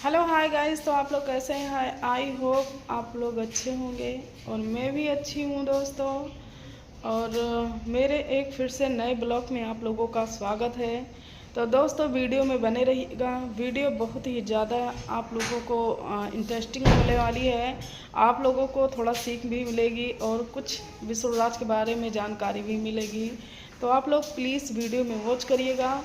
Hello hi guys. तो आप लोग कैसे हैं? आई होप आप लोग अच्छे होंगे और मैं भी अच्छी हूँ दोस्तों। और मेरे एक फिर से नए ब्लॉग में आप लोगों का स्वागत है। तो दोस्तों वीडियो में बने रहिएगा। वीडियो बहुत ही ज़्यादा आप लोगों को इंटरेस्टिंग होने वाली है। आप लोगों को थोड़ा सीख भी मिलेगी और कुछ विष्णुराज के बारे में जानकारी भी मिलेगी। तो आप लोग प्लीज़ वीडियो में वॉच करिएगा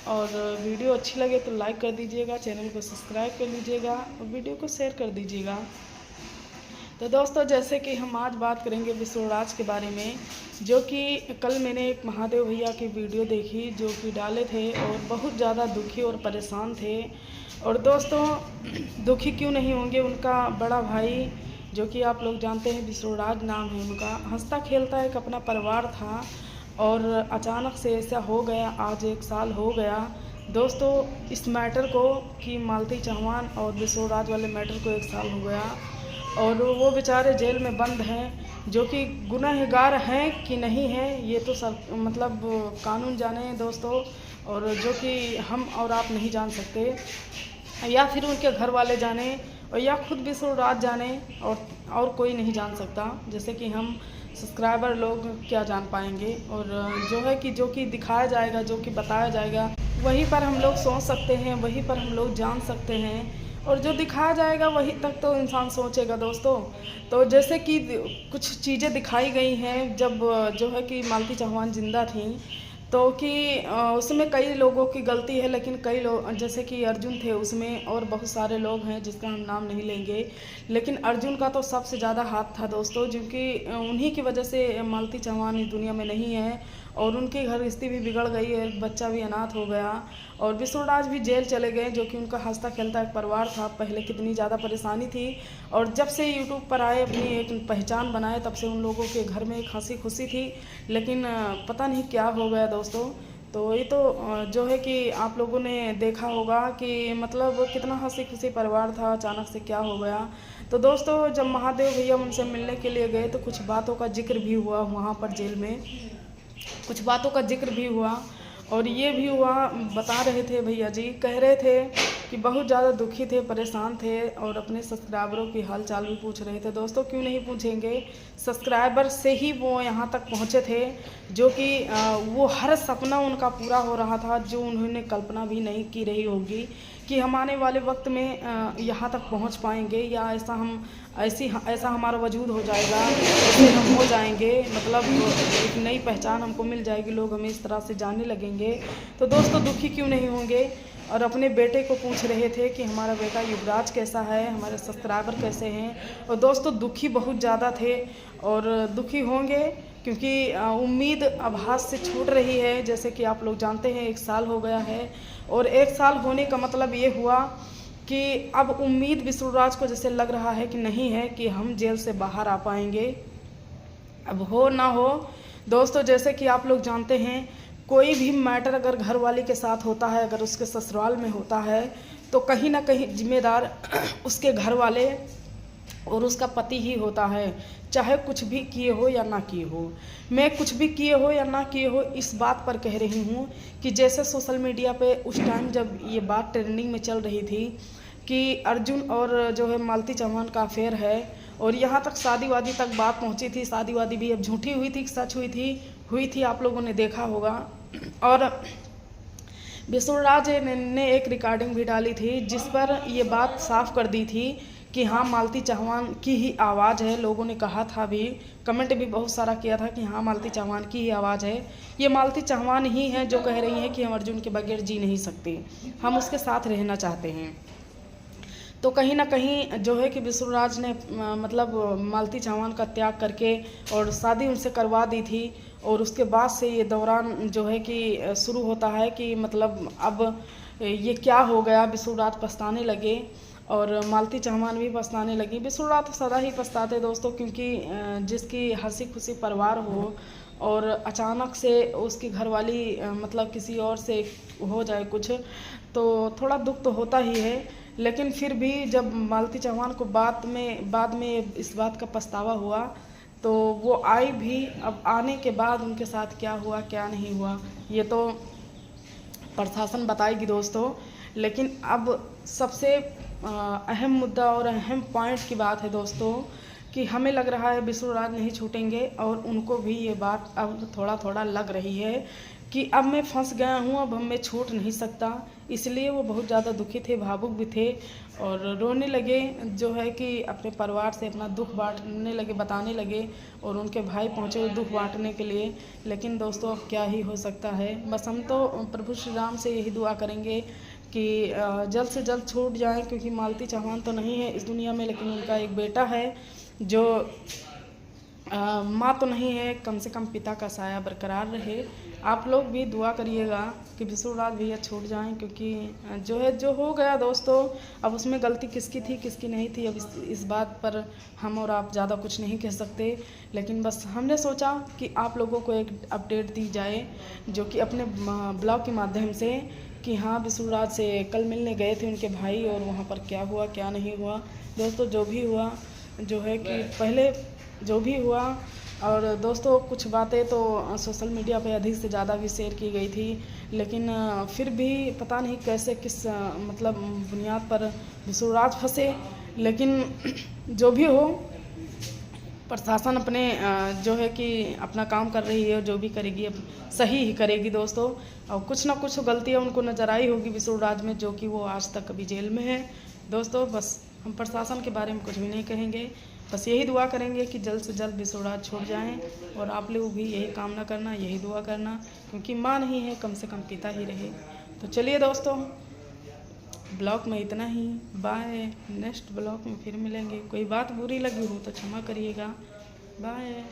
और वीडियो अच्छी लगे तो लाइक कर दीजिएगा, चैनल को सब्सक्राइब कर लीजिएगा और वीडियो को शेयर कर दीजिएगा। तो दोस्तों जैसे कि हम आज बात करेंगे विष्णुराज के बारे में, जो कि कल मैंने एक महादेव भैया की वीडियो देखी जो कि डाले थे और बहुत ज़्यादा दुखी और परेशान थे। और दोस्तों दुखी क्यों नहीं होंगे, उनका बड़ा भाई जो कि आप लोग जानते हैं विष्णुराज नाम है उनका, हंसता खेलता एक अपना परिवार था और अचानक से ऐसा हो गया। आज 1 साल हो गया दोस्तों इस मैटर को कि मालती चौहान और विष्णुराज वाले मैटर को 1 साल हो गया और वो बेचारे जेल में बंद हैं। जो कि गुनहगार हैं कि नहीं हैं ये तो सब मतलब कानून जाने हैं दोस्तों, और जो कि हम और आप नहीं जान सकते, या फिर उनके घर वाले जाने और या खुद विष्णुराज जाने, और कोई नहीं जान सकता। जैसे कि हम सब्सक्राइबर लोग क्या जान पाएंगे। और जो कि दिखाया जाएगा, जो कि बताया जाएगा, वहीं पर हम लोग सोच सकते हैं, वहीं पर हम लोग जान सकते हैं। और जो दिखाया जाएगा वहीं तक तो इंसान सोचेगा दोस्तों। तो जैसे कि कुछ चीज़ें दिखाई गई हैं जब जो है कि मालती चौहान जिंदा थी, तो कि उसमें कई लोगों की गलती है, लेकिन कई लोग जैसे कि अर्जुन थे उसमें, और बहुत सारे लोग हैं जिसका हम नाम नहीं लेंगे, लेकिन अर्जुन का तो सबसे ज़्यादा हाथ था दोस्तों, क्योंकि उन्हीं की वजह से मालती चौहान इस दुनिया में नहीं है और उनकी घर स्थिति भी बिगड़ गई है, बच्चा भी अनाथ हो गया और विष्णुराज भी जेल चले गए, जो कि उनका हंसता खेलता एक परिवार था। पहले कितनी ज़्यादा परेशानी थी और जब से यूट्यूब पर आए, अपनी एक पहचान बनाए, तब से उन लोगों के घर में एक हंसी खुशी थी, लेकिन पता नहीं क्या हो गया दोस्तों। तो ये तो जो है कि आप लोगों ने देखा होगा कि मतलब कितना हंसी खुशी परिवार था, अचानक से क्या हो गया। तो दोस्तों जब महादेव भैया उनसे मिलने के लिए गए तो कुछ बातों का जिक्र भी हुआ वहाँ पर जेल में, कुछ बातों का जिक्र भी हुआ और ये भी हुआ, बता रहे थे भैया जी, कह रहे थे कि बहुत ज़्यादा दुखी थे, परेशान थे और अपने सब्सक्राइबरों की हाल चाल भी पूछ रहे थे। दोस्तों क्यों नहीं पूछेंगे, सब्सक्राइबर से ही वो यहाँ तक पहुँचे थे, जो कि वो हर सपना उनका पूरा हो रहा था जो उन्होंने कल्पना भी नहीं की रही होगी कि हम आने वाले वक्त में यहाँ तक पहुँच पाएंगे, या ऐसा हमारा वजूद हो जाएगा, ऐसे हम हो जाएंगे, मतलब एक नई पहचान हमको मिल जाएगी, लोग हमें इस तरह से जानने लगेंगे। तो दोस्तों दुखी क्यों नहीं होंगे। और अपने बेटे को पूछ रहे थे कि हमारा बेटा युवराज कैसा है, हमारे सब्सक्राइबर कैसे हैं। और दोस्तों दुखी बहुत ज़्यादा थे और दुखी होंगे क्योंकि उम्मीद अब हाथ से छूट रही है। जैसे कि आप लोग जानते हैं 1 साल हो गया है और 1 साल होने का मतलब ये हुआ कि अब उम्मीद विष्णुराज को जैसे लग रहा है कि नहीं है कि हम जेल से बाहर आ पाएंगे। अब हो ना हो दोस्तों, जैसे कि आप लोग जानते हैं कोई भी मैटर अगर घर वाले के साथ होता है, अगर उसके ससुराल में होता है, तो कहीं ना कहीं जिम्मेदार उसके घर वाले और उसका पति ही होता है, चाहे कुछ भी किए हो या ना किए हो। मैं कुछ भी किए हो या ना किए हो इस बात पर कह रही हूँ कि जैसे सोशल मीडिया पे उस टाइम जब ये बात ट्रेंडिंग में चल रही थी कि अर्जुन और जो है मालती चौहान का अफेयर है, और यहाँ तक शादी वादी तक बात पहुँची थी। शादी वादी भी अब झूठी हुई थी, सच हुई थी, आप लोगों ने देखा होगा। और विष्णुराज ने एक रिकॉर्डिंग भी डाली थी जिस पर ये बात साफ कर दी थी कि हाँ मालती चौहान की ही आवाज़ है। लोगों ने कहा था भी, कमेंट भी बहुत सारा किया था कि हाँ मालती चौहान की ही आवाज़ है, ये मालती चौहान ही है जो कह रही हैं कि हम अर्जुन के बगैर जी नहीं सकते, हम उसके साथ रहना चाहते हैं। तो कहीं ना कहीं जो है कि विष्णुराज ने मतलब मालती चौहान का त्याग करके और शादी उनसे करवा दी थी। और उसके बाद से ये दौरान जो है कि शुरू होता है कि मतलब अब ये क्या हो गया, विष्णुराज पछताने लगे और मालती चौहान भी पछताने लगी। विष्णुराज तो सदा ही पछताते दोस्तों, क्योंकि जिसकी हंसी खुशी परिवार हो और अचानक से उसकी घरवाली मतलब किसी और से हो जाए कुछ, तो थोड़ा दुख तो होता ही है। लेकिन फिर भी जब मालती चौहान को बाद में इस बात का पछतावा हुआ तो वो आई भी। अब आने के बाद उनके साथ क्या हुआ क्या नहीं हुआ ये तो प्रशासन बताएगी दोस्तों। लेकिन अब सबसे अहम मुद्दा और अहम पॉइंट की बात है दोस्तों कि हमें लग रहा है विष्णुराज नहीं छूटेंगे, और उनको भी ये बात अब थोड़ा थोड़ा लग रही है कि अब मैं फंस गया हूँ, अब मैं छूट नहीं सकता। इसलिए वो बहुत ज़्यादा दुखी थे, भावुक भी थे, और रोने लगे, जो है कि अपने परिवार से अपना दुख बांटने लगे, बताने लगे, और उनके भाई पहुँचे दुख बांटने के लिए। लेकिन दोस्तों अब क्या ही हो सकता है, बस हम तो प्रभु श्री राम से यही दुआ करेंगे कि जल्द से जल्द छूट जाएं, क्योंकि मालती चौहान तो नहीं है इस दुनिया में, लेकिन उनका एक बेटा है जो माँ तो नहीं है, कम से कम पिता का साया बरकरार रहे। आप लोग भी दुआ करिएगा कि विष्णुराज भैया छूट जाएं, क्योंकि जो है जो हो गया दोस्तों, अब उसमें गलती किसकी थी किसकी नहीं थी, अब इस बात पर हम और आप ज़्यादा कुछ नहीं कह सकते। लेकिन बस हमने सोचा कि आप लोगों को एक अपडेट दी जाए, जो कि अपने ब्लॉग के माध्यम से, कि हाँ विष्णुराज से कल मिलने गए थे उनके भाई, और वहाँ पर क्या हुआ क्या नहीं हुआ। दोस्तों जो भी हुआ, जो है कि पहले जो भी हुआ, और दोस्तों कुछ बातें तो सोशल मीडिया पे अधिक से ज़्यादा भी शेयर की गई थी, लेकिन फिर भी पता नहीं कैसे किस मतलब बुनियाद पर विष्णुराज फंसे। लेकिन जो भी हो, प्रशासन अपने जो है कि अपना काम कर रही है, और जो भी करेगी अब सही ही करेगी दोस्तों। और कुछ ना कुछ गलतियाँ उनको नज़र आई होगी विष्णुराज में, जो कि वो आज तक अभी जेल में है दोस्तों। बस हम प्रशासन के बारे में कुछ भी नहीं कहेंगे, बस यही दुआ करेंगे कि जल्द से जल्द विष्णुराज छूट जाएं, और आप लोग भी यही कामना करना, यही दुआ करना, क्योंकि माँ नहीं है, कम से कम पिता ही रहे। तो चलिए दोस्तों, ब्लॉग में इतना ही, बाय। नेक्स्ट ब्लॉग में फिर मिलेंगे। कोई बात बुरी लगी हो तो क्षमा करिएगा, बाय।